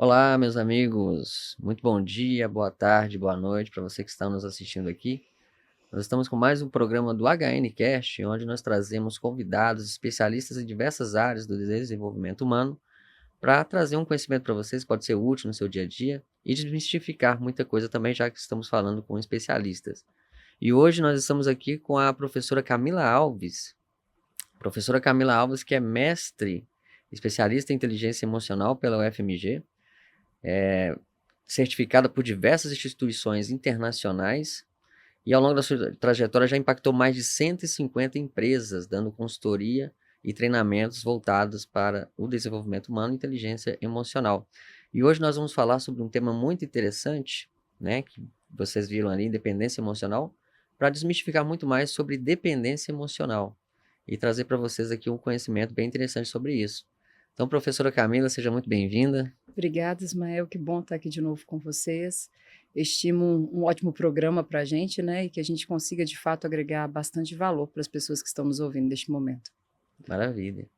Olá, meus amigos. Muito bom dia, boa tarde, boa noite para você que está nos assistindo aqui. Nós estamos com mais um programa do HNcast, onde nós trazemos convidados, especialistas em diversas áreas do desenvolvimento humano, para trazer um conhecimento para vocês que pode ser útil no seu dia a dia e desmistificar muita coisa também, já que estamos falando com especialistas. E hoje nós estamos aqui com a professora Camila Alves. Professora Camila Alves, que é mestre, especialista em inteligência emocional pela UFMG, certificada por diversas instituições internacionais e ao longo da sua trajetória já impactou mais de 150 empresas, dando consultoria e treinamentos voltados para o desenvolvimento humano e inteligência emocional. E hoje nós vamos falar sobre um tema muito interessante, né, que vocês viram ali, dependência emocional, para desmistificar muito mais sobre dependência emocional e trazer para vocês aqui um conhecimento bem interessante sobre isso. Então, professora Camila, seja muito bem-vinda. Obrigada, Ismael, que bom estar aqui de novo com vocês. Estimo um ótimo programa para a gente, né? E que a gente consiga, de fato, agregar bastante valor para as pessoas que estão nos ouvindo neste momento. Maravilha.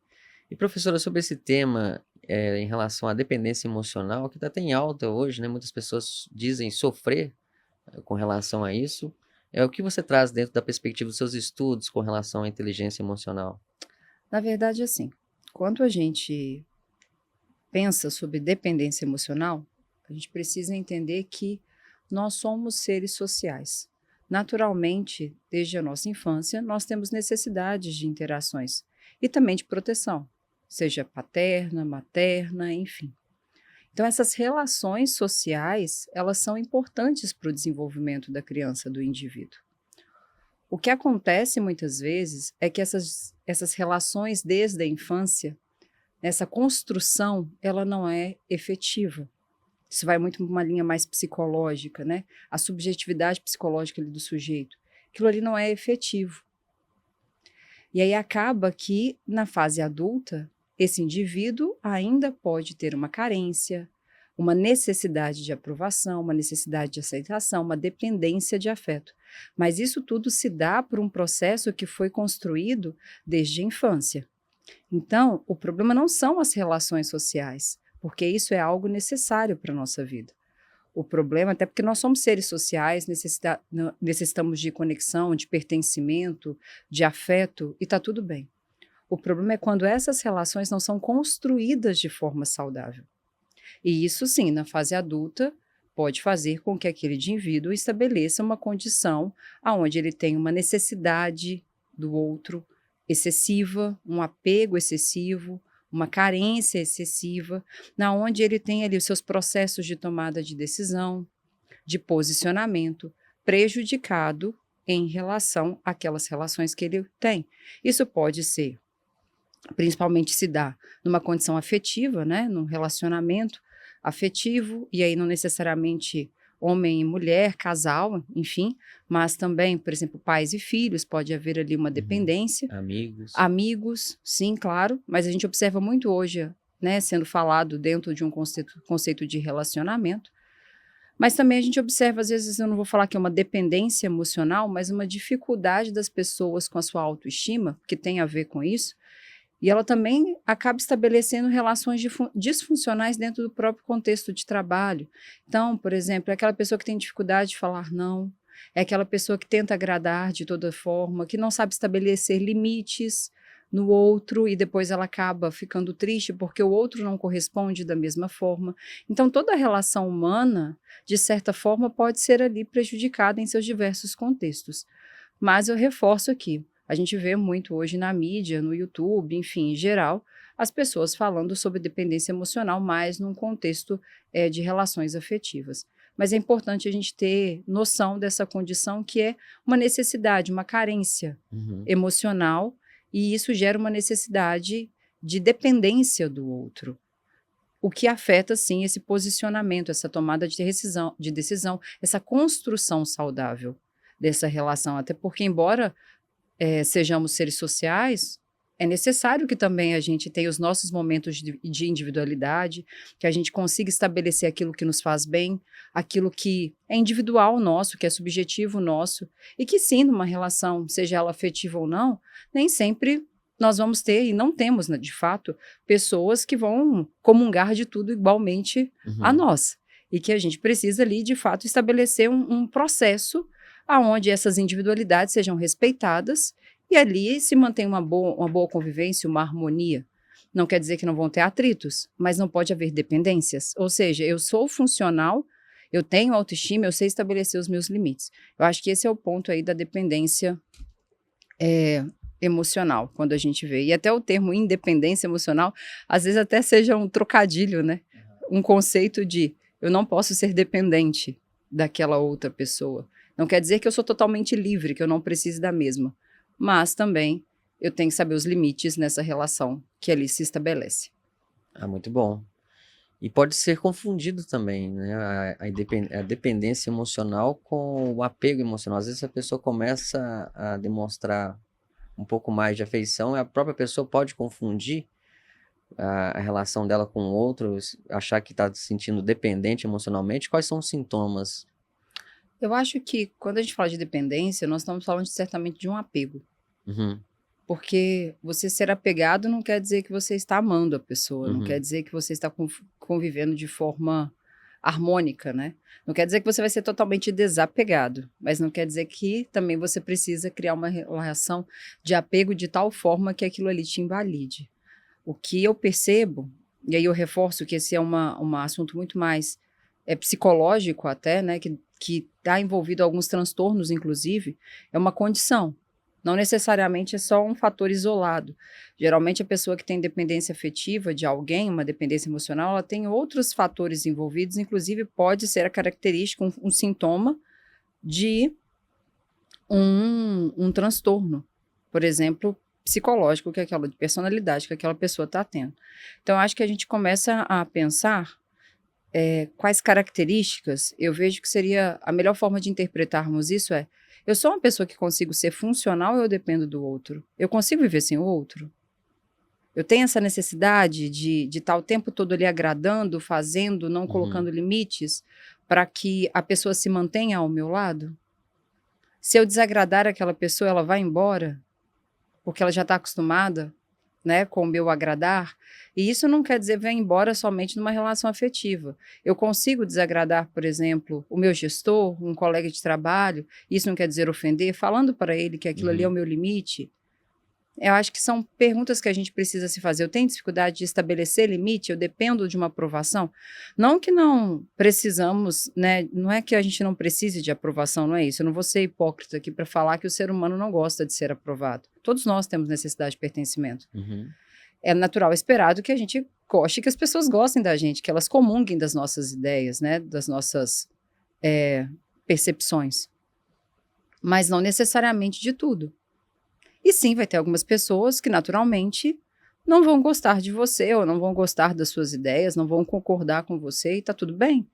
E professora, sobre esse tema em relação à dependência emocional, que está até em alta hoje, né? Muitas pessoas dizem sofrer com relação a isso. O que você traz dentro da perspectiva dos seus estudos com relação à inteligência emocional? Na verdade, assim, quando a gente pensa sobre dependência emocional, a gente precisa entender que nós somos seres sociais. Naturalmente, desde a nossa infância, nós temos necessidades de interações e também de proteção, seja paterna, materna, enfim. Então, essas relações sociais, elas são importantes para o desenvolvimento da criança, do indivíduo. O que acontece muitas vezes é que essas relações desde a infância, essa construção, ela não é efetiva. Isso vai muito para uma linha mais psicológica, né? A subjetividade psicológica ali do sujeito. Aquilo ali não é efetivo. E aí acaba que, na fase adulta, esse indivíduo ainda pode ter uma carência, uma necessidade de aprovação, uma necessidade de aceitação, uma dependência de afeto. Mas isso tudo se dá por um processo que foi construído desde a infância. Então, o problema não são as relações sociais, porque isso é algo necessário para a nossa vida. O problema, até porque nós somos seres sociais, necessitamos de conexão, de pertencimento, de afeto, e está tudo bem. O problema é quando essas relações não são construídas de forma saudável. E isso sim, na fase adulta, pode fazer com que aquele indivíduo estabeleça uma condição onde ele tem uma necessidade do outro excessiva, um apego excessivo, uma carência excessiva, na onde ele tem ali os seus processos de tomada de decisão, de posicionamento, prejudicado em relação àquelas relações que ele tem. Isso pode ser, principalmente se dá numa condição afetiva, né, num relacionamento afetivo, e aí não necessariamente homem e mulher, casal, enfim, mas também, por exemplo, pais e filhos, pode haver ali uma dependência. Amigos. Amigos, sim, claro, mas a gente observa muito hoje, né, sendo falado dentro de um conceito de relacionamento, mas também a gente observa, às vezes, eu não vou falar que é uma dependência emocional, mas uma dificuldade das pessoas com a sua autoestima, que tem a ver com isso, e ela também acaba estabelecendo relações disfuncionais dentro do próprio contexto de trabalho. Então, por exemplo, é aquela pessoa que tem dificuldade de falar não, é aquela pessoa que tenta agradar de toda forma, que não sabe estabelecer limites no outro e depois ela acaba ficando triste porque o outro não corresponde da mesma forma. Então, toda a relação humana, de certa forma, pode ser ali prejudicada em seus diversos contextos. Mas eu reforço aqui, a gente vê muito hoje na mídia, no YouTube, enfim, em geral, as pessoas falando sobre dependência emocional, mais num contexto de relações afetivas. Mas é importante a gente ter noção dessa condição que é uma necessidade, uma carência emocional, e isso gera uma necessidade de dependência do outro. O que afeta, sim, esse posicionamento, essa tomada de decisão, essa construção saudável dessa relação. Até porque, embora sejamos seres sociais, é necessário que também a gente tenha os nossos momentos de individualidade, que a gente consiga estabelecer aquilo que nos faz bem, aquilo que é individual nosso, que é subjetivo nosso, e que sim, numa relação, seja ela afetiva ou não, nem sempre nós vamos ter, e não temos, né, de fato, pessoas que vão comungar de tudo igualmente a Uhum. nós. E que a gente precisa ali, de fato, estabelecer um processo aonde essas individualidades sejam respeitadas e ali se mantém uma boa convivência, uma harmonia. Não quer dizer que não vão ter atritos, mas não pode haver dependências. Ou seja, eu sou funcional, eu tenho autoestima, eu sei estabelecer os meus limites. Eu acho que esse é o ponto aí da dependência emocional, quando a gente vê. E até o termo independência emocional, às vezes até seja um trocadilho, né? Um conceito de eu não posso ser dependente daquela outra pessoa. Não quer dizer que eu sou totalmente livre, que eu não preciso da mesma. Mas também eu tenho que saber os limites nessa relação que ali se estabelece. Ah, muito bom. E pode ser confundido também, né? A dependência emocional com o apego emocional. Às vezes a pessoa começa a demonstrar um pouco mais de afeição e a própria pessoa pode confundir a relação dela com o outro, achar que está se sentindo dependente emocionalmente. Quais são os sintomas? Eu acho que quando a gente fala de dependência, nós estamos falando certamente de um apego. Uhum, Porque você ser apegado não quer dizer que você está amando a pessoa, não quer uhum, dizer que você está convivendo de forma harmônica, né? Não quer dizer que você vai ser totalmente desapegado, mas não quer dizer que também você precisa criar uma relação de apego de tal forma que aquilo ali te invalide. O que eu percebo, e aí eu reforço que esse é um assunto muito mais psicológico até, né? Que está envolvido alguns transtornos, inclusive, é uma condição. Não necessariamente é só um fator isolado. Geralmente, a pessoa que tem dependência afetiva de alguém, uma dependência emocional, ela tem outros fatores envolvidos, inclusive pode ser a característica, um sintoma de um transtorno, por exemplo, psicológico, que é aquela de personalidade que aquela pessoa está tendo. Então, acho que a gente começa a pensar quais características eu vejo que seria a melhor forma de interpretarmos isso eu sou uma pessoa que consigo ser funcional ou eu dependo do outro? Eu consigo viver sem o outro? Eu tenho essa necessidade de estar o tempo todo ali agradando, fazendo, não uhum, colocando limites para que a pessoa se mantenha ao meu lado? Se eu desagradar aquela pessoa, ela vai embora? Porque ela já está acostumada, né, com o meu agradar, e isso não quer dizer vem embora somente numa relação afetiva. Eu consigo desagradar, por exemplo, o meu gestor, um colega de trabalho, isso não quer dizer ofender, falando para ele que aquilo ali é o uhum, meu limite. Eu acho que são perguntas que a gente precisa se fazer. Eu tenho dificuldade de estabelecer limite, eu dependo de uma aprovação. Não que não precisamos, né? Não é que a gente não precise de aprovação, não é isso. Eu não vou ser hipócrita aqui para falar que o ser humano não gosta de ser aprovado. Todos nós temos necessidade de pertencimento. uhum. É natural, esperado que a gente goste, que as pessoas gostem da gente, que elas comunguem das nossas ideias, né? Das nossas percepções. Mas não necessariamente de tudo. E sim, vai ter algumas pessoas que naturalmente não vão gostar de você ou não vão gostar das suas ideias, não vão concordar com você e tá tudo bem.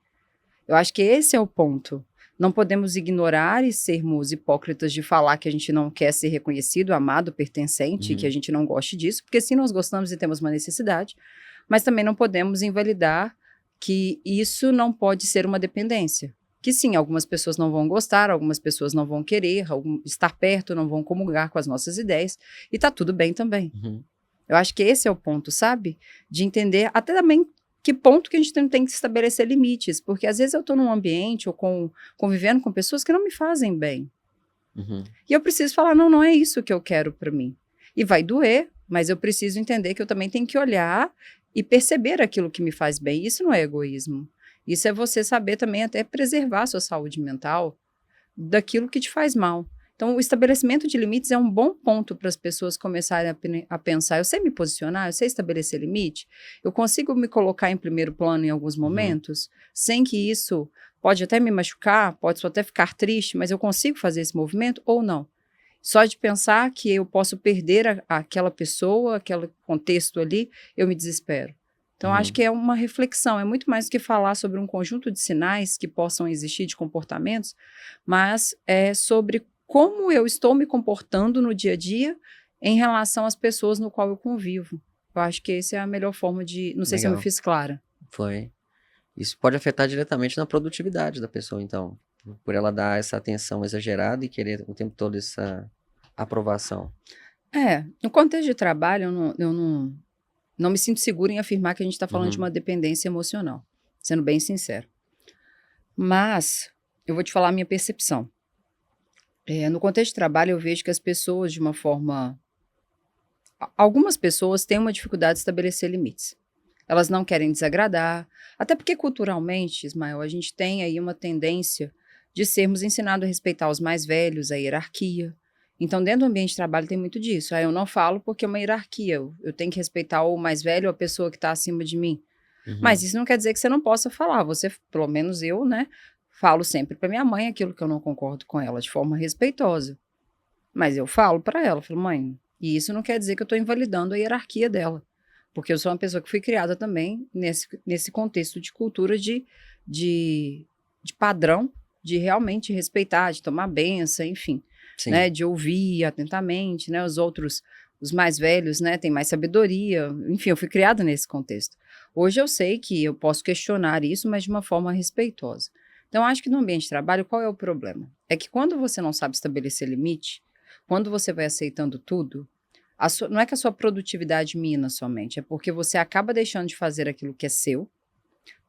Eu acho que esse é o ponto. Não podemos ignorar e sermos hipócritas de falar que a gente não quer ser reconhecido, amado, pertencente, que a Uhum. gente não goste disso, porque sim, nós gostamos e temos uma necessidade, mas também não podemos invalidar que isso não pode ser uma dependência. Que sim, algumas pessoas não vão gostar, algumas pessoas não vão querer estar perto, não vão comungar com as nossas ideias, e tá tudo bem também. Uhum. Eu acho que esse é o ponto, sabe? De entender até também que ponto que a gente tem que estabelecer limites, porque às vezes eu estou num ambiente ou convivendo com pessoas que não me fazem bem. Uhum. E eu preciso falar, não, não é isso que eu quero para mim. E vai doer, mas eu preciso entender que eu também tenho que olhar e perceber aquilo que me faz bem. Isso não é egoísmo. Isso é você saber também até preservar a sua saúde mental daquilo que te faz mal. Então, o estabelecimento de limites é um bom ponto para as pessoas começarem a pensar. Eu sei me posicionar, eu sei estabelecer limite, eu consigo me colocar em primeiro plano em alguns Uhum. momentos, sem que isso pode até me machucar, pode até ficar triste, mas eu consigo fazer esse movimento ou não. Só de pensar que eu posso perder aquela pessoa, aquele contexto ali, eu me desespero. Então, acho Uhum. que é uma reflexão, é muito mais do que falar sobre um conjunto de sinais que possam existir de comportamentos, mas é sobre como eu estou me comportando no dia a dia em relação às pessoas no qual eu convivo. Eu acho que essa é a melhor forma de. Não sei se eu me Legal. fiz clara. Foi. Isso pode afetar diretamente na produtividade da pessoa, então, por ela dar essa atenção exagerada e querer o tempo todo essa aprovação. No contexto de trabalho, eu não me sinto segura em afirmar que a gente está falando de Uhum, uma dependência emocional, sendo bem sincero. Mas eu vou te falar a minha percepção. No contexto de trabalho, eu vejo que as pessoas, de uma forma. Algumas pessoas têm uma dificuldade de estabelecer limites. Elas não querem desagradar, até porque culturalmente, Ismael, a gente tem aí uma tendência de sermos ensinados a respeitar os mais velhos, a hierarquia. Então, dentro do ambiente de trabalho tem muito disso. Eu não falo porque é uma hierarquia. Eu tenho que respeitar o mais velho ou a pessoa que está acima de mim. Mas uhum, isso não quer dizer que você não possa falar. Você, pelo menos eu, né, falo sempre para minha mãe aquilo que eu não concordo com ela, de forma respeitosa. Mas eu falo para ela, falo: "Mãe", e isso não quer dizer que eu estou invalidando a hierarquia dela, porque eu sou uma pessoa que fui criada também nesse contexto de cultura de de padrão, de realmente respeitar, de tomar benção, enfim, né, sim, de ouvir atentamente, né, os mais velhos, né, têm mais sabedoria, enfim, eu fui criada nesse contexto. Hoje eu sei que eu posso questionar isso, mas de uma forma respeitosa. Então acho que no ambiente de trabalho, qual é o problema? É que quando você não sabe estabelecer limite, quando você vai aceitando tudo, não é que a sua produtividade mina somente, é porque você acaba deixando de fazer aquilo que é seu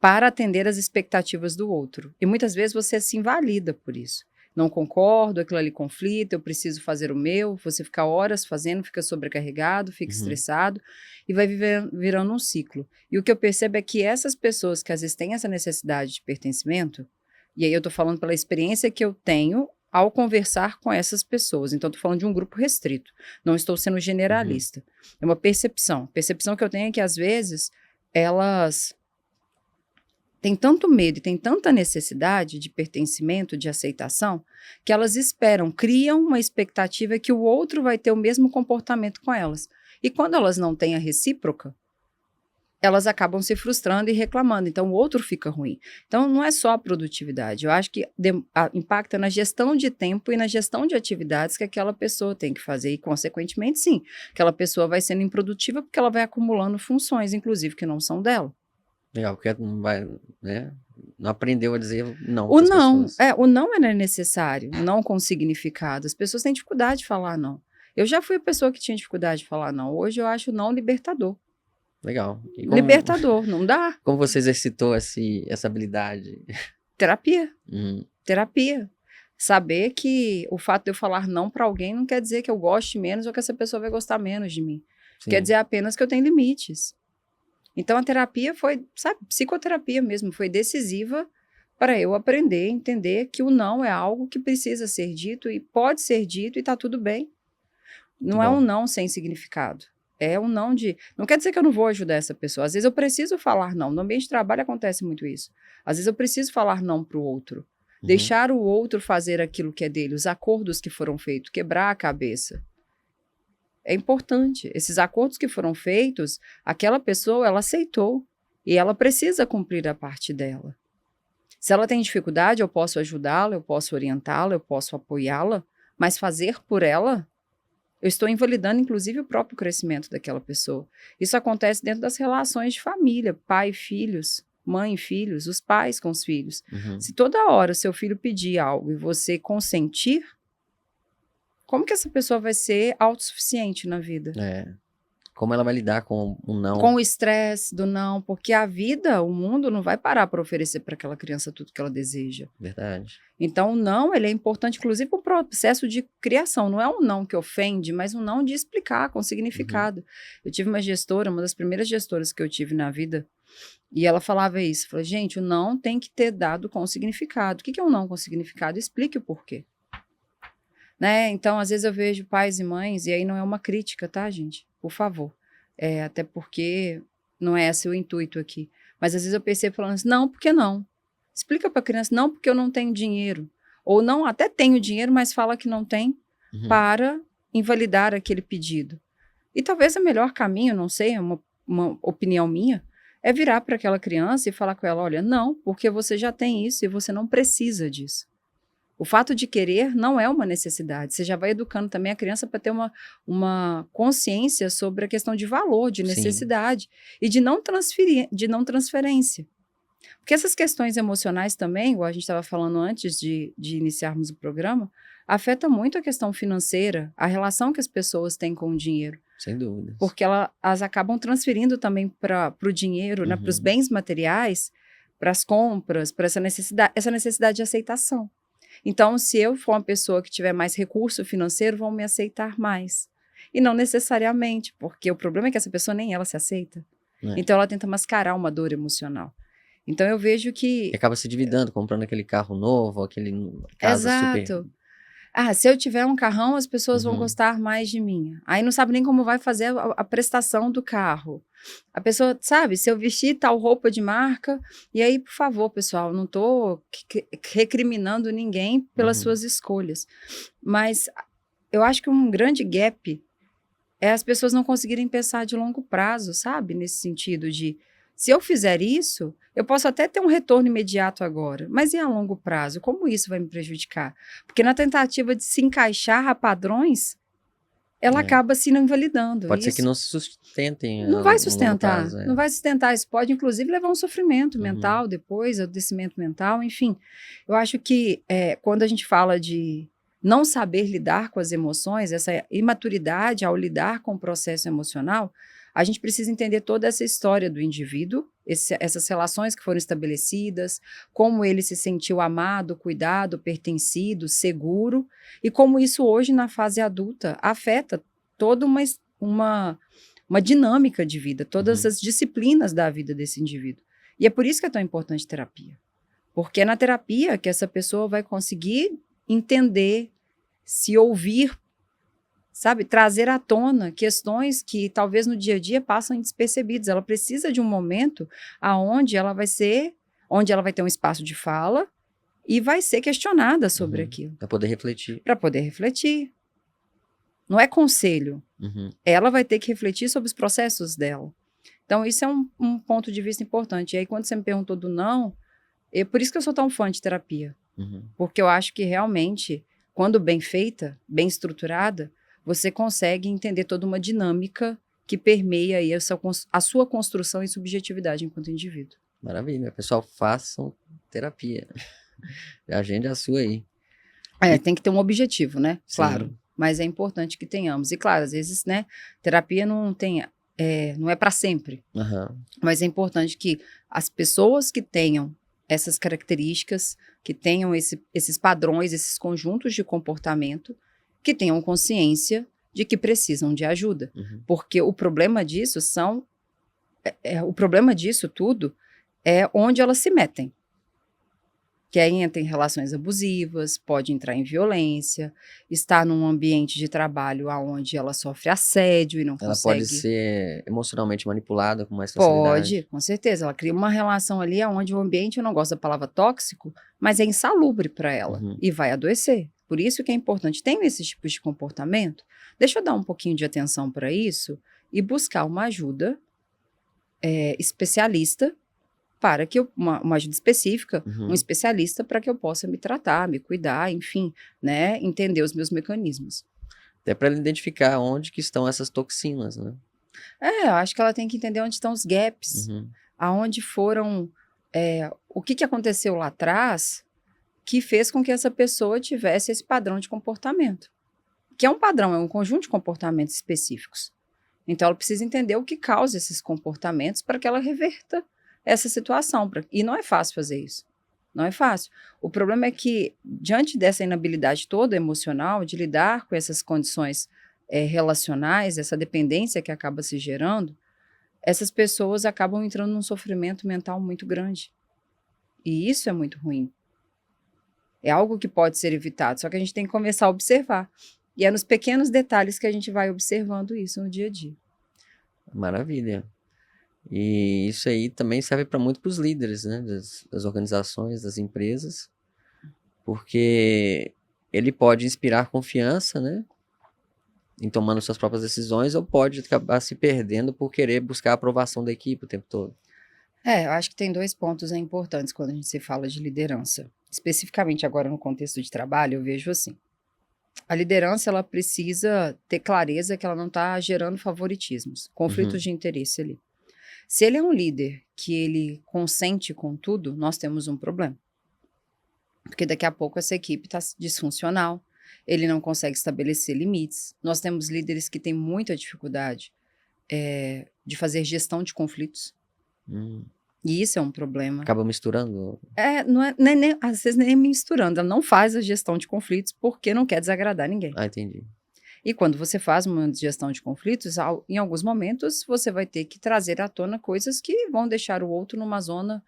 para atender às expectativas do outro. E muitas vezes você se invalida por isso. Não concordo, aquilo ali conflita, eu preciso fazer o meu. Você fica horas fazendo, fica sobrecarregado, fica uhum, estressado e vai virando um ciclo. E o que eu percebo é que essas pessoas que às vezes têm essa necessidade de pertencimento, e aí eu estou falando pela experiência que eu tenho ao conversar com essas pessoas. Então, estou falando de um grupo restrito. Não estou sendo uhum, generalista. É uma percepção. Percepção que eu tenho é que, às vezes, elas têm tanto medo e têm tanta necessidade de pertencimento, de aceitação, que elas esperam, criam uma expectativa que o outro vai ter o mesmo comportamento com elas. E quando elas não têm a recíproca, elas acabam se frustrando e reclamando, então o outro fica ruim. Então não é só a produtividade, eu acho que impacta na gestão de tempo e na gestão de atividades que aquela pessoa tem que fazer e, consequentemente, sim, aquela pessoa vai sendo improdutiva porque ela vai acumulando funções, inclusive, que não são dela. legal, porque não vai, né, não aprendeu a dizer não O para as não, pessoas. o não é necessário, não com significado. As pessoas têm dificuldade de falar não. Eu já fui a pessoa que tinha dificuldade de falar não. Hoje eu acho o não libertador. Legal. E como, Libertador, não dá. como você exercitou essa habilidade? Terapia, Uhum, terapia. Saber que o fato de eu falar não para alguém não quer dizer que eu goste menos ou que essa pessoa vai gostar menos de mim. Quer sim, dizer apenas que eu tenho limites. Então a terapia foi, sabe, psicoterapia mesmo, foi decisiva para eu aprender, entender que o não é algo que precisa ser dito e pode ser dito e está tudo bem. muito Não é um bom. não sem significado. É um não de. Não quer dizer que eu não vou ajudar essa pessoa. Às vezes eu preciso falar não. No ambiente de trabalho acontece muito isso. Às vezes eu preciso falar não para o outro. Uhum, Deixar o outro fazer aquilo que é dele, os acordos que foram feitos, quebrar a cabeça. É importante. Esses acordos que foram feitos, aquela pessoa, ela aceitou. E ela precisa cumprir a parte dela. Se ela tem dificuldade, eu posso ajudá-la, eu posso orientá-la, eu posso apoiá-la, mas fazer por ela, eu estou invalidando inclusive o próprio crescimento daquela pessoa. Isso acontece dentro das relações de família, pai e filhos, mãe e filhos, os pais com os filhos. uhum, Se toda hora o seu filho pedir algo e você consentir, como que essa pessoa vai ser autossuficiente na vida? é. Como ela vai lidar com o Com não? o estresse do não, porque a vida, o mundo não vai parar para oferecer para aquela criança tudo que ela deseja. Verdade. Então, o não, ele é importante, inclusive, para o processo de criação. Não é um não que ofende, mas um não de explicar, com Uhum, significado. Eu tive uma gestora, uma das primeiras gestoras que eu tive na vida, e ela falava isso. Falou, gente, o não tem que ter dado com significado. O que é um não com significado? Explique o porquê. Né? Então, às vezes eu vejo pais e mães, e aí não é uma crítica, tá, gente? Por favor. Até porque não é esse o intuito aqui. Mas às vezes eu percebo falando assim, não, por que não? Explica para a criança, não, porque eu não tenho dinheiro. Ou não, até tenho dinheiro, mas fala que não tem, uhum, para invalidar aquele pedido. E talvez o melhor caminho, não sei, é uma opinião minha, é virar para aquela criança e falar com ela, olha, não, porque você já tem isso e você não precisa disso. O fato de querer não é uma necessidade. Você já vai educando também a criança para ter uma consciência sobre a questão de valor, de sim. necessidade e de não transferir, de não transferência. Porque essas questões emocionais também, igual a gente estava falando antes de iniciarmos o programa, afeta muito a questão financeira, a relação que as pessoas têm com o dinheiro. Sem dúvida. Porque elas acabam transferindo também para o dinheiro, né, para os bens materiais, para as compras, para essa necessidade de aceitação. Então, se eu for uma pessoa que tiver mais recurso financeiro, vão me aceitar mais. E não necessariamente, porque o problema é que essa pessoa nem ela se aceita. Então, ela tenta mascarar uma dor emocional. Então, eu vejo que... E acaba se endividando, comprando aquele carro novo, aquele casa super... Exato. Se eu tiver um carrão, as pessoas vão gostar mais de mim. Aí não sabe nem como vai fazer a prestação do carro. A pessoa, sabe, se eu vestir tal roupa de marca, e aí, por favor, pessoal, não estou recriminando ninguém pelas suas escolhas. Mas eu acho que um grande gap é as pessoas não conseguirem pensar de longo prazo, sabe? Nesse sentido de, se eu fizer isso, eu posso até ter um retorno imediato agora, mas e a longo prazo? Como isso vai me prejudicar? Porque na tentativa de se encaixar a padrões, ela acaba se invalidando. Pode ser que não se sustentem. Não vai sustentar, prazo, não vai sustentar. Isso pode, inclusive, levar a um sofrimento mental depois, adoecimento mental, enfim. Eu acho que quando a gente fala de não saber lidar com as emoções, essa imaturidade ao lidar com o processo emocional, a gente precisa entender toda essa história do indivíduo, essas relações que foram estabelecidas, como ele se sentiu amado, cuidado, pertencido, seguro, e como isso hoje, na fase adulta, afeta toda uma dinâmica de vida, todas as disciplinas da vida desse indivíduo. E é por isso que é tão importante terapia. Porque é na terapia que essa pessoa vai conseguir entender, se ouvir, sabe, trazer à tona questões que talvez no dia a dia passam despercebidas. Ela precisa de um momento onde ela vai ter um espaço de fala e vai ser questionada sobre aquilo. Para poder refletir. Para poder refletir. Não é conselho. Ela vai ter que refletir sobre os processos dela. Então, isso é um ponto de vista importante. E aí, quando você me perguntou do não, por isso que eu sou tão fã de terapia. Porque eu acho que realmente, quando bem feita, bem estruturada, você consegue entender toda uma dinâmica que permeia aí a sua construção e subjetividade enquanto indivíduo. Maravilha. Pessoal, façam terapia. Agende a sua aí. Tem que ter um objetivo, né? Sim. Claro. Mas é importante que tenhamos. E claro, às vezes, né, terapia não é para sempre. Mas é importante que as pessoas que tenham essas características, que tenham esses padrões, esses conjuntos de comportamento, que tenham consciência de que precisam de ajuda. Porque o problema disso tudo é onde elas se metem. Que aí entra em relações abusivas, pode entrar em violência, está num ambiente de trabalho onde ela sofre assédio e não consegue... Ela pode ser emocionalmente manipulada com mais facilidade. Pode, com certeza. Ela cria uma relação ali onde o ambiente, eu não gosto da palavra tóxico, mas é insalubre para ela e vai adoecer. Por isso que é importante, tem esses tipos de comportamento, deixa eu dar um pouquinho de atenção para isso e buscar uma ajuda especialista, para que uma ajuda específica, um especialista para que eu possa me tratar, me cuidar, enfim, né, entender os meus mecanismos. Até para ela identificar onde que estão essas toxinas, né? Eu acho que ela tem que entender onde estão os gaps, aonde foram, o que aconteceu lá atrás que fez com que essa pessoa tivesse esse padrão de comportamento. Que é um padrão, é um conjunto de comportamentos específicos. Então, ela precisa entender o que causa esses comportamentos para que ela reverta essa situação. E não é fácil fazer isso. Não é fácil. O problema é que, diante dessa inabilidade toda emocional, de lidar com essas condições relacionais, essa dependência que acaba se gerando, essas pessoas acabam entrando num sofrimento mental muito grande. E isso é muito ruim. É algo que pode ser evitado, só que a gente tem que começar a observar. E é nos pequenos detalhes que a gente vai observando isso no dia a dia. Maravilha. E isso aí também serve para muito para os líderes, né, das organizações, das empresas, porque ele pode inspirar confiança, né, em tomando suas próprias decisões, ou pode acabar se perdendo por querer buscar a aprovação da equipe o tempo todo. Eu acho que tem 2 pontos importantes quando a gente se fala de liderança. Especificamente agora no contexto de trabalho, eu vejo assim. A liderança, ela precisa ter clareza que ela não está gerando favoritismos, conflitos de interesse ali. Se ele é um líder que ele consente com tudo, nós temos um problema. Porque daqui a pouco essa equipe está disfuncional, ele não consegue estabelecer limites. Nós temos líderes que têm muita dificuldade de fazer gestão de conflitos. Hum. E isso é um problema. Acaba misturando. Não é, às vezes nem misturando, ela não faz a gestão de conflitos porque não quer desagradar ninguém. Ah, entendi. E quando você faz uma gestão de conflitos, em alguns momentos você vai ter que trazer à tona coisas que vão deixar o outro numa zona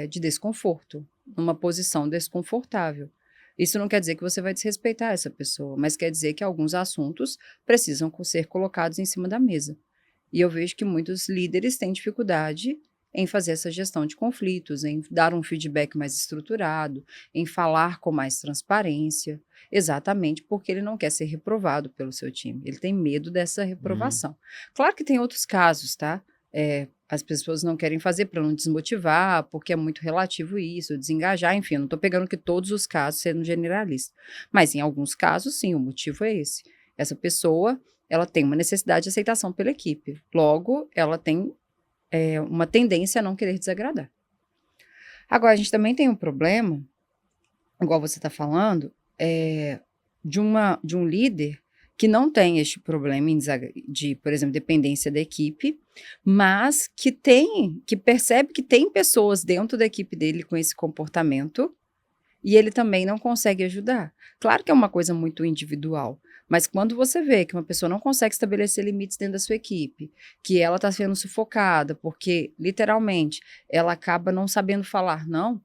de desconforto, numa posição desconfortável. Isso não quer dizer que você vai desrespeitar essa pessoa, mas quer dizer que alguns assuntos precisam ser colocados em cima da mesa. E eu vejo que muitos líderes têm dificuldade em fazer essa gestão de conflitos, em dar um feedback mais estruturado, em falar com mais transparência, exatamente porque ele não quer ser reprovado pelo seu time. Ele tem medo dessa reprovação. Claro que tem outros casos, tá? As pessoas não querem fazer para não desmotivar, porque é muito relativo isso, desengajar, enfim, eu não estou pegando que todos os casos sendo generalista. Mas em alguns casos, sim, o motivo é esse. Essa pessoa, ela tem uma necessidade de aceitação pela equipe. Logo, ela tem uma tendência a não querer desagradar. Agora, a gente também tem um problema, igual você está falando, de um líder que não tem este problema de, por exemplo, dependência da equipe, mas que percebe que tem pessoas dentro da equipe dele com esse comportamento e ele também não consegue ajudar. Claro que é uma coisa muito individual, mas quando você vê que uma pessoa não consegue estabelecer limites dentro da sua equipe, que ela está sendo sufocada porque, literalmente, ela acaba não sabendo falar não,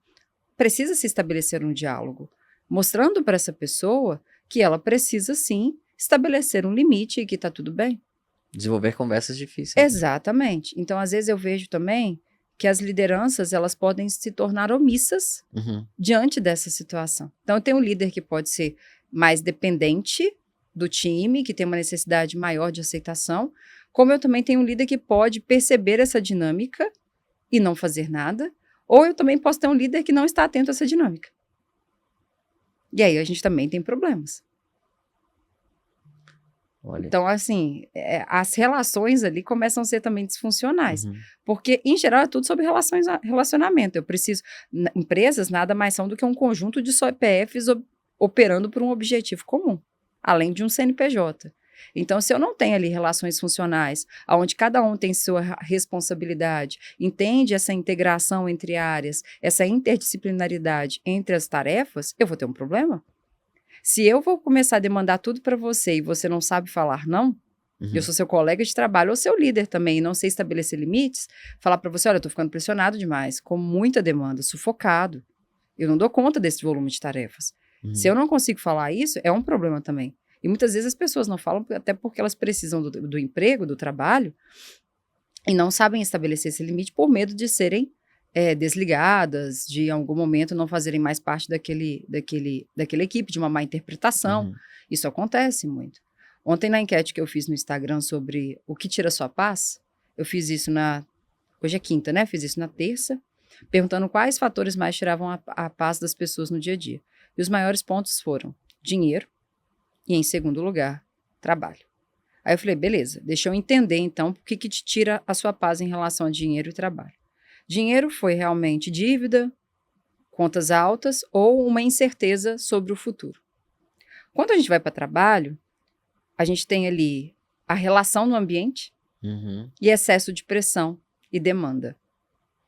precisa se estabelecer um diálogo, mostrando para essa pessoa que ela precisa, sim, estabelecer um limite e que está tudo bem. Desenvolver conversas difíceis. Exatamente. Então, às vezes eu vejo também que as lideranças, elas podem se tornar omissas diante dessa situação. Então, eu tenho um líder que pode ser mais dependente do time, que tem uma necessidade maior de aceitação, como eu também tenho um líder que pode perceber essa dinâmica e não fazer nada, ou eu também posso ter um líder que não está atento a essa dinâmica. E aí a gente também tem problemas. Olha. Então, assim, as relações ali começam a ser também disfuncionais. Porque, em geral, é tudo sobre relacionamento. Empresas nada mais são do que um conjunto de CPFs operando por um objetivo comum, além de um CNPJ. Então, se eu não tenho ali relações funcionais, onde cada um tem sua responsabilidade, entende essa integração entre áreas, essa interdisciplinaridade entre as tarefas, eu vou ter um problema. Se eu vou começar a demandar tudo para você e você não sabe falar não, eu sou seu colega de trabalho ou seu líder também e não sei estabelecer limites, falar para você, olha, eu estou ficando pressionado demais, com muita demanda, sufocado. Eu não dou conta desse volume de tarefas. Se eu não consigo falar isso, é um problema também. E muitas vezes as pessoas não falam até porque elas precisam do emprego, do trabalho, e não sabem estabelecer esse limite por medo de serem desligadas, de em algum momento não fazerem mais parte daquela equipe, de uma má interpretação. Isso acontece muito. Ontem, na enquete que eu fiz no Instagram sobre o que tira sua paz, eu fiz isso hoje é quinta, né? Fiz isso na terça, perguntando quais fatores mais tiravam a paz das pessoas no dia a dia. E os maiores pontos foram dinheiro e, em segundo lugar, trabalho. Aí eu falei, beleza, deixa eu entender então o que te tira a sua paz em relação a dinheiro e trabalho. Dinheiro foi realmente dívida, contas altas ou uma incerteza sobre o futuro. Quando a gente vai para trabalho, a gente tem ali a relação no ambiente e excesso de pressão e demanda.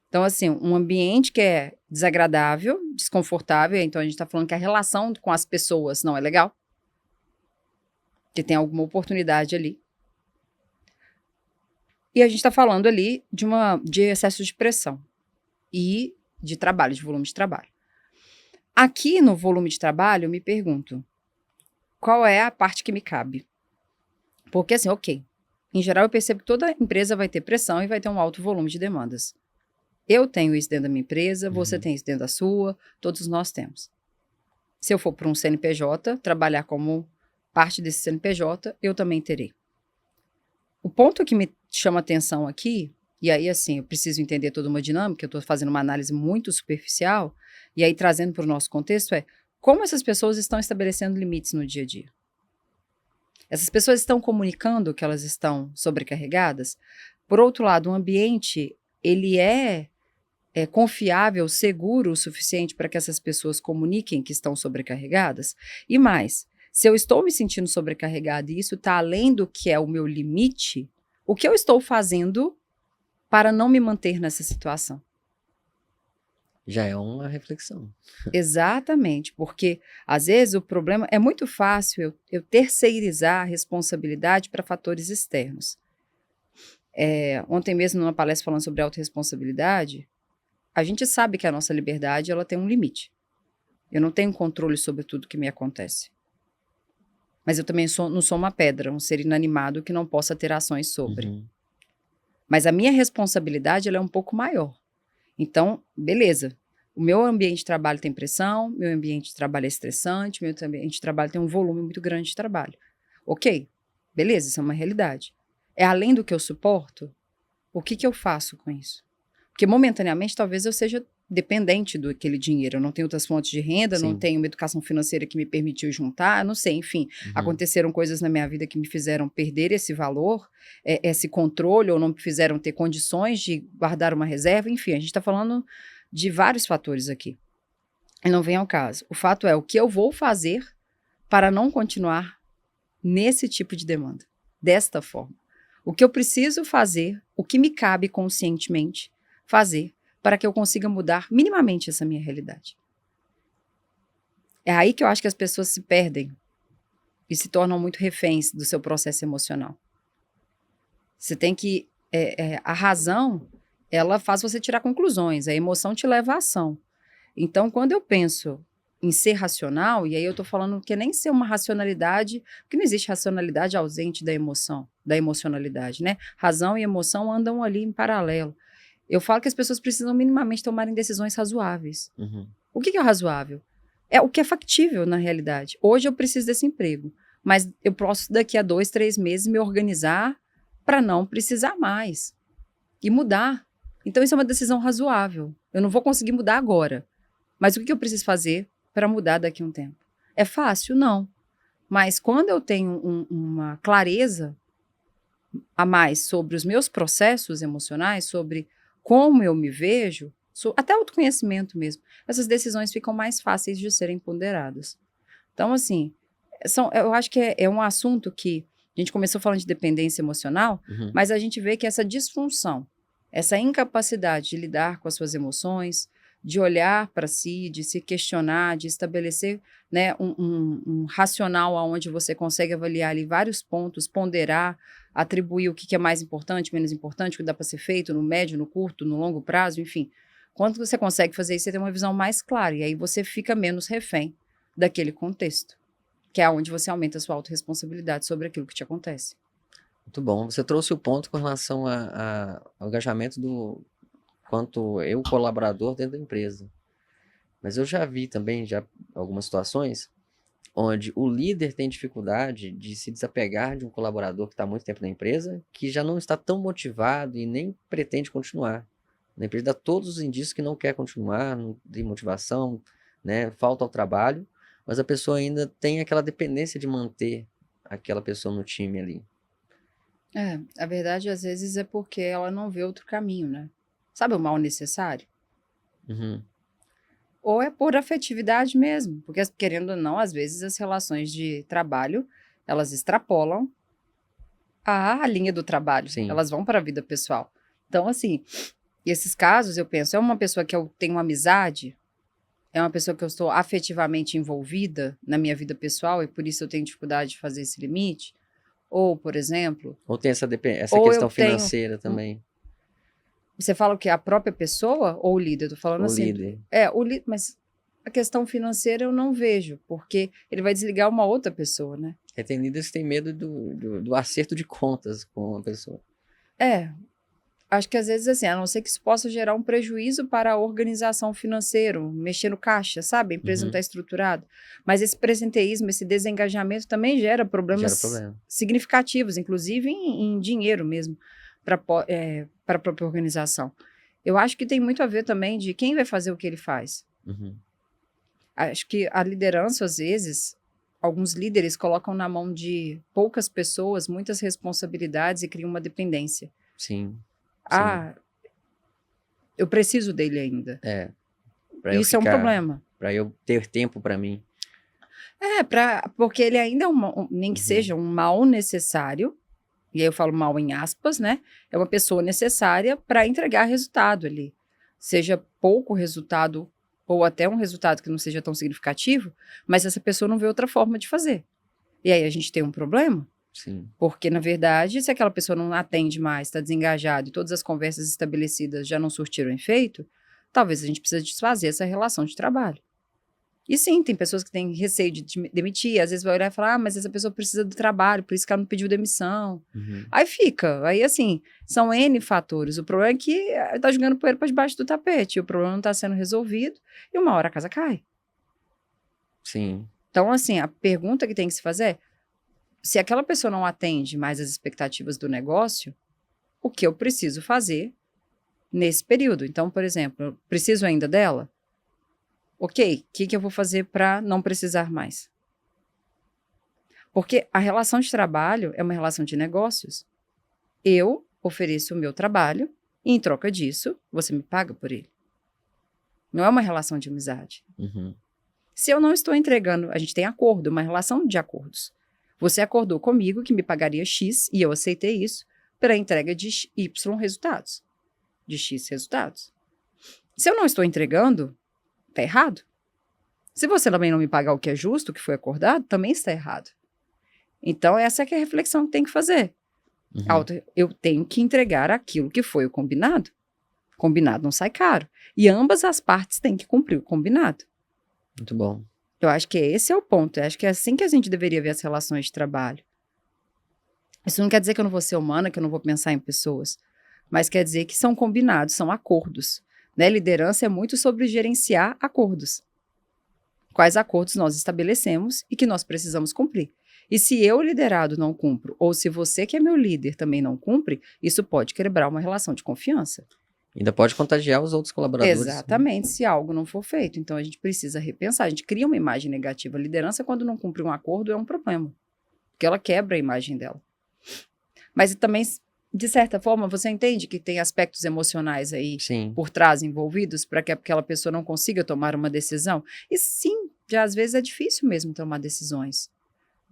Então, assim, um ambiente que é desagradável, desconfortável, então a gente está falando que a relação com as pessoas não é legal, que tem alguma oportunidade ali. E a gente está falando ali de excesso de pressão e de trabalho, de volume de trabalho. Aqui no volume de trabalho, eu me pergunto, qual é a parte que me cabe? Porque assim, ok, em geral eu percebo que toda empresa vai ter pressão e vai ter um alto volume de demandas. Eu tenho isso dentro da minha empresa, você tem isso dentro da sua, todos nós temos. Se eu for para um CNPJ, trabalhar como parte desse CNPJ, eu também terei. O ponto que me chama atenção aqui, e aí assim, eu preciso entender toda uma dinâmica, eu estou fazendo uma análise muito superficial, e aí trazendo para o nosso contexto como essas pessoas estão estabelecendo limites no dia a dia. Essas pessoas estão comunicando que elas estão sobrecarregadas? Por outro lado, o ambiente, ele é confiável, seguro o suficiente para que essas pessoas comuniquem que estão sobrecarregadas? E mais, se eu estou me sentindo sobrecarregada e isso está além do que é o meu limite, o que eu estou fazendo para não me manter nessa situação? Já é uma reflexão. Exatamente, porque às vezes o problema é muito fácil eu terceirizar a responsabilidade para fatores externos. Ontem mesmo, numa palestra falando sobre autorresponsabilidade, a gente sabe que a nossa liberdade ela tem um limite. Eu não tenho controle sobre tudo que me acontece. Mas eu também não sou uma pedra, um ser inanimado que não possa ter ações sobre. Uhum. Mas a minha responsabilidade ela é um pouco maior. Então, beleza. O meu ambiente de trabalho tem pressão, meu ambiente de trabalho é estressante, meu ambiente de trabalho tem um volume muito grande de trabalho. Ok, beleza, isso é uma realidade. É além do que eu suporto? O que eu faço com isso? Porque momentaneamente talvez eu seja dependente daquele dinheiro, eu não tenho outras fontes de renda, não Sim. tenho uma educação financeira que me permitiu juntar, não sei, enfim. Aconteceram coisas na minha vida que me fizeram perder esse valor, esse controle, ou não me fizeram ter condições de guardar uma reserva, enfim, a gente está falando de vários fatores aqui. E não vem ao caso. O fato é o que eu vou fazer para não continuar nesse tipo de demanda, desta forma. O que eu preciso fazer, o que me cabe conscientemente fazer para que eu consiga mudar minimamente essa minha realidade. É aí que eu acho que as pessoas se perdem e se tornam muito reféns do seu processo emocional. Você tem que... a razão, ela faz você tirar conclusões, a emoção te leva à ação. Então, quando eu penso em ser racional, e aí eu estou falando que nem ser uma racionalidade, porque não existe racionalidade ausente da emoção, da emocionalidade, né? Razão e emoção andam ali em paralelo. Eu falo que as pessoas precisam minimamente tomarem decisões razoáveis. Uhum. O que é o razoável? É o que é factível na realidade. Hoje eu preciso desse emprego, mas eu posso daqui a 2, 3 meses me organizar para não precisar mais e mudar. Então isso é uma decisão razoável. Eu não vou conseguir mudar agora, mas o que eu preciso fazer para mudar daqui a um tempo? É fácil? Não. Mas quando eu tenho uma clareza a mais sobre os meus processos emocionais, sobre como eu me vejo, até autoconhecimento mesmo, essas decisões ficam mais fáceis de serem ponderadas. Então, assim, eu acho que é um assunto que a gente começou falando de dependência emocional, mas a gente vê que essa disfunção, essa incapacidade de lidar com as suas emoções, de olhar para si, de se questionar, de estabelecer, né, um racional onde você consegue avaliar ali vários pontos, ponderar, atribuir o que é mais importante, menos importante, o que dá para ser feito no médio, no curto, no longo prazo, enfim. Quando você consegue fazer isso, você tem uma visão mais clara, e aí você fica menos refém daquele contexto, que é onde você aumenta a sua autorresponsabilidade sobre aquilo que te acontece. Muito bom. Você trouxe o ponto com relação ao engajamento quanto eu, colaborador, dentro da empresa. Mas eu já vi também algumas situações onde o líder tem dificuldade de se desapegar de um colaborador que está há muito tempo na empresa, que já não está tão motivado e nem pretende continuar. Na empresa dá todos os indícios que não quer continuar, não tem motivação, né, falta ao trabalho, mas a pessoa ainda tem aquela dependência de manter aquela pessoa no time ali. A verdade às vezes é porque ela não vê outro caminho, né? Sabe o mal necessário? Uhum. Ou é por afetividade mesmo, porque querendo ou não, às vezes as relações de trabalho, elas extrapolam a linha do trabalho, Sim. elas vão para a vida pessoal. Então, assim, esses casos eu penso, é uma pessoa que eu tenho amizade, é uma pessoa que eu estou afetivamente envolvida na minha vida pessoal e por isso eu tenho dificuldade de fazer esse limite, ou, por exemplo... Ou tem essa ou questão eu tenho... financeira também. Você fala o quê? A própria pessoa ou o líder? Eu tô falando O assim... líder. o líder, mas a questão financeira eu não vejo, porque ele vai desligar uma outra pessoa, né? Tem líderes que têm medo do acerto de contas com a pessoa. Acho que às vezes assim, a não ser que isso possa gerar um prejuízo para a organização financeira, mexer no caixa, sabe? A empresa não está estruturada. Mas esse presenteísmo, esse desengajamento também gera problemas significativos, inclusive em dinheiro mesmo, para a própria organização. Eu acho que tem muito a ver também de quem vai fazer o que ele faz. Acho que a liderança, às vezes, alguns líderes colocam na mão de poucas pessoas muitas responsabilidades e criam uma dependência. Sim. Eu preciso dele ainda. Pra eu Isso é um problema. Pra eu ter tempo pra mim. Porque ele ainda é nem que Uhum. seja um mal necessário, e aí eu falo mal em aspas, né? É uma pessoa necessária para entregar resultado ali. Seja pouco resultado, ou até um resultado que não seja tão significativo, mas essa pessoa não vê outra forma de fazer. E aí a gente tem um problema, Sim. porque, na verdade, se aquela pessoa não atende mais, está desengajada e todas as conversas estabelecidas já não surtiram efeito, talvez a gente precise desfazer essa relação de trabalho. E sim, tem pessoas que têm receio de demitir, às vezes vai olhar e falar, mas essa pessoa precisa do trabalho, por isso que ela não pediu demissão. Uhum. Aí fica, aí assim, são N fatores. O problema é que tá jogando poeira para debaixo do tapete, o problema não está sendo resolvido e uma hora a casa cai. Sim. Então, assim, a pergunta que tem que se fazer é, se aquela pessoa não atende mais as expectativas do negócio, o que eu preciso fazer nesse período? Então, por exemplo, eu preciso ainda dela? Ok, o que eu vou fazer para não precisar mais? Porque a relação de trabalho é uma relação de negócios. Eu ofereço o meu trabalho e, em troca disso, você me paga por ele. Não é uma relação de amizade. Uhum. Se eu não estou entregando, a gente tem acordo, uma relação de acordos. Você acordou comigo que me pagaria X e eu aceitei isso para a entrega de Y resultados, de X resultados. Se eu não estou entregando, está errado. Se você também não me pagar o que é justo, o que foi acordado, também está errado. Então, essa é que é a reflexão que tem que fazer. Uhum. Eu tenho que entregar aquilo que foi o combinado. Combinado não sai caro. E ambas as partes têm que cumprir o combinado. Muito bom. Eu acho que esse é o ponto. Eu acho que é assim que a gente deveria ver as relações de trabalho. Isso não quer dizer que eu não vou ser humana, que eu não vou pensar em pessoas. Mas quer dizer que são combinados, são acordos. Né? Liderança é muito sobre gerenciar acordos. Quais acordos nós estabelecemos e que nós precisamos cumprir. E se eu, liderado, não cumpro, ou se você, que é meu líder, também não cumpre, isso pode quebrar uma relação de confiança. Ainda pode contagiar os outros colaboradores. Exatamente, se algo não for feito. Então, a gente precisa repensar. A gente cria uma imagem negativa. A liderança, quando não cumpre um acordo, é um problema. Porque ela quebra a imagem dela. Mas também, de certa forma, você entende que tem aspectos emocionais aí Sim. por trás envolvidos para que aquela pessoa não consiga tomar uma decisão? E sim, já às vezes é difícil mesmo tomar decisões.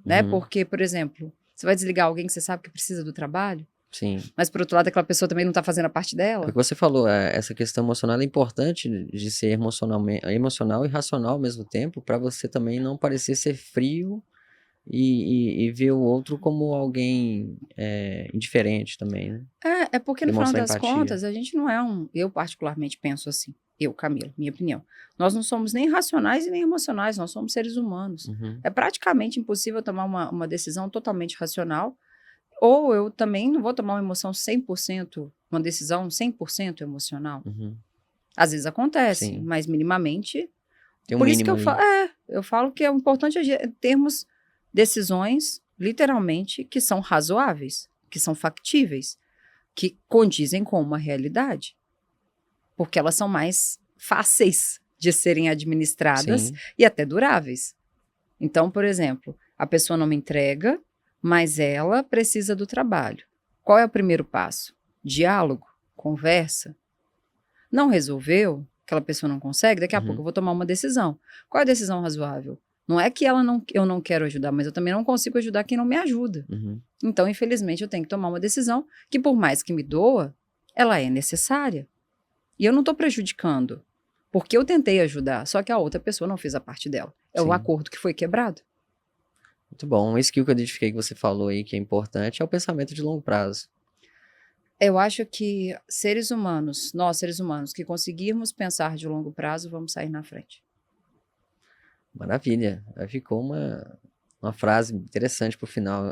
Né? Uhum. Porque, por exemplo, você vai desligar alguém que você sabe que precisa do trabalho, Sim. mas, por outro lado, aquela pessoa também não está fazendo a parte É o dela. que você falou, essa questão emocional é importante de ser emocional e racional ao mesmo tempo, para você também não parecer ser frio e ver o outro como alguém indiferente também, né? É porque no final Demonstrar das empatia. contas, a gente não é eu particularmente penso assim, eu, Camila, minha opinião. Nós não somos nem racionais e nem emocionais, nós somos seres humanos. Uhum. É praticamente impossível tomar uma decisão totalmente racional, ou eu também não vou tomar uma emoção 100%, uma decisão 100% emocional. Uhum. Às vezes acontece, Sim. mas minimamente. Tem um Por isso que mínimo ali. eu falo que é importante termos decisões, literalmente, que são razoáveis, que são factíveis, que condizem com uma realidade, porque elas são mais fáceis de serem administradas Sim. e até duráveis. Então, por exemplo, a pessoa não me entrega, mas ela precisa do trabalho. Qual é o primeiro passo? Diálogo, conversa. Não resolveu, aquela pessoa não consegue, daqui a pouco eu vou tomar uma decisão. Qual é a decisão razoável? Não é que eu não quero ajudar, mas eu também não consigo ajudar quem não me ajuda. Uhum. Então, infelizmente, eu tenho que tomar uma decisão que, por mais que me doa, ela é necessária. E eu não estou prejudicando, porque eu tentei ajudar, só que a outra pessoa não fez a parte dela. É o Sim. acordo que foi quebrado. Muito bom. Um skill que eu identifiquei que você falou aí que é importante é o pensamento de longo prazo. Eu acho que nós seres humanos, que conseguirmos pensar de longo prazo, vamos sair na frente. Maravilha. Aí ficou uma frase interessante pro final.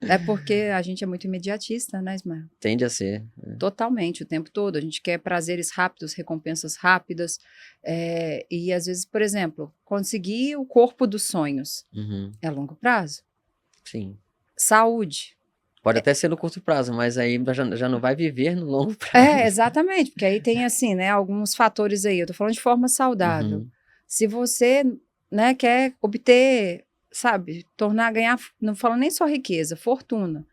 É porque a gente é muito imediatista, né, Ismael? Tende a ser. Totalmente, o tempo todo. A gente quer prazeres rápidos, recompensas rápidas. E às vezes, por exemplo, conseguir o corpo dos sonhos Uhum. é a longo prazo. Sim. Saúde. Pode até ser no curto prazo, mas aí já não vai viver no longo prazo. Exatamente, porque aí tem assim, né, alguns fatores aí. Eu tô falando de forma saudável. Uhum. Se você, né, quer obter, sabe, ganhar, não falo nem só riqueza, fortuna.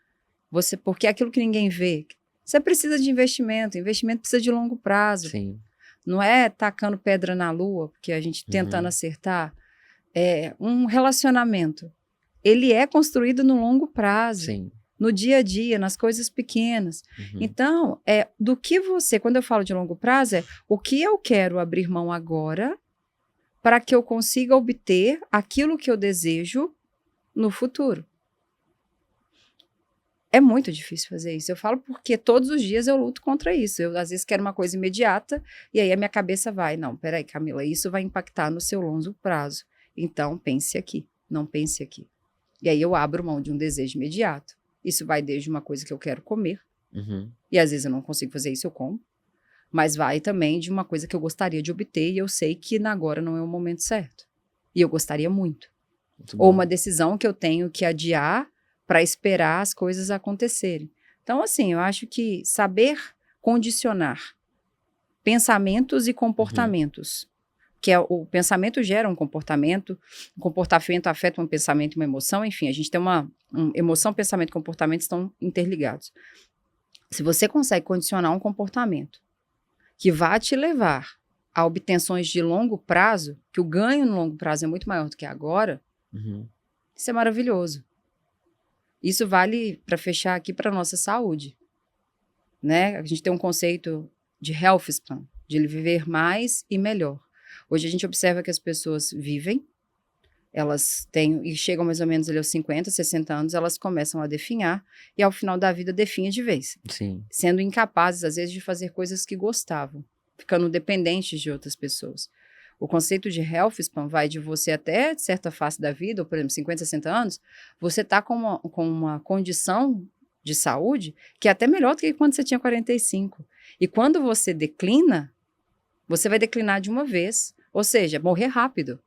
Porque é aquilo que ninguém vê. Você precisa de investimento. Investimento precisa de longo prazo. Sim. Não é tacando pedra na lua, porque a gente tentando acertar. É um relacionamento. Ele é construído no longo prazo. Sim. No dia a dia, nas coisas pequenas. Então, do que você, quando eu falo de longo prazo, é o que eu quero abrir mão agora para que eu consiga obter aquilo que eu desejo no futuro. É muito difícil fazer isso. Eu falo porque todos os dias eu luto contra isso. Eu, às vezes, quero uma coisa imediata e aí a minha cabeça vai, não, peraí, Camila, isso vai impactar no seu longo prazo. Então, pense aqui, não pense aqui. E aí eu abro mão de um desejo imediato. Isso vai desde uma coisa que eu quero comer, e às vezes eu não consigo fazer isso, eu como, mas vai também de uma coisa que eu gostaria de obter e eu sei que agora não é o momento certo. E eu gostaria muito. Ou uma decisão que eu tenho que adiar para esperar as coisas acontecerem. Então, assim, eu acho que saber condicionar pensamentos e comportamentos, que é o pensamento gera um comportamento afeta um pensamento e uma emoção, enfim, a gente tem emoção, pensamento e comportamento estão interligados. Se você consegue condicionar um comportamento que vá te levar a obtenções de longo prazo, que o ganho no longo prazo é muito maior do que agora, isso é maravilhoso. Isso vale para fechar aqui para a nossa saúde, né? A gente tem um conceito de health span, de viver mais e melhor. Hoje a gente observa que as pessoas vivem, elas têm, e chegam mais ou menos ali aos 50, 60 anos, elas começam a definhar, e ao final da vida definha de vez. Sim. Sendo incapazes, às vezes, de fazer coisas que gostavam, ficando dependentes de outras pessoas. O conceito de health span vai de você até certa fase da vida, ou por exemplo, 50, 60 anos, você está com uma condição de saúde que é até melhor do que quando você tinha 45. E quando você declina, você vai declinar de uma vez, ou seja, morrer rápido.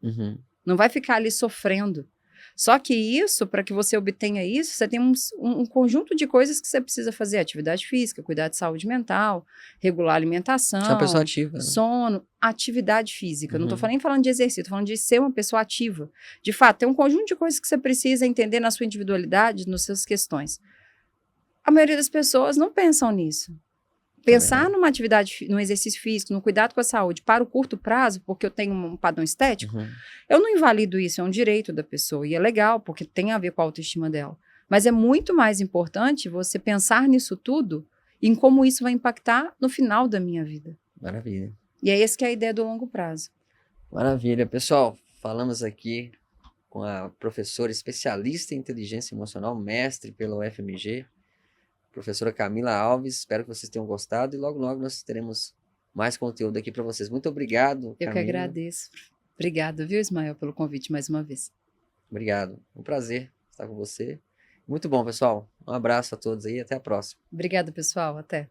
Não vai ficar ali sofrendo. Só que isso, para que você obtenha isso, você tem um conjunto de coisas que você precisa fazer. Atividade física, cuidar de saúde mental, regular a alimentação, ser uma pessoa ativa, né? Sono, atividade física. Não estou nem falando de exercício, estou falando de ser uma pessoa ativa. De fato, tem um conjunto de coisas que você precisa entender na sua individualidade, nas suas questões. A maioria das pessoas não pensam nisso. Pensar numa atividade, num exercício físico, no cuidado com a saúde para o curto prazo, porque eu tenho um padrão estético, eu não invalido isso, é um direito da pessoa. E é legal, porque tem a ver com a autoestima dela. Mas é muito mais importante você pensar nisso tudo e em como isso vai impactar no final da minha vida. Maravilha. E é essa que é a ideia do longo prazo. Maravilha. Pessoal, falamos aqui com a professora especialista em inteligência emocional, mestre pela UFMG, professora Camila Alves. Espero que vocês tenham gostado e logo, logo nós teremos mais conteúdo aqui para vocês. Muito obrigado, Eu Camila. que agradeço. Obrigada, viu, Ismael, pelo convite mais uma vez. Obrigado. Um prazer estar com você. Muito bom, pessoal. Um abraço a todos aí e até a próxima. Obrigada, pessoal. Até.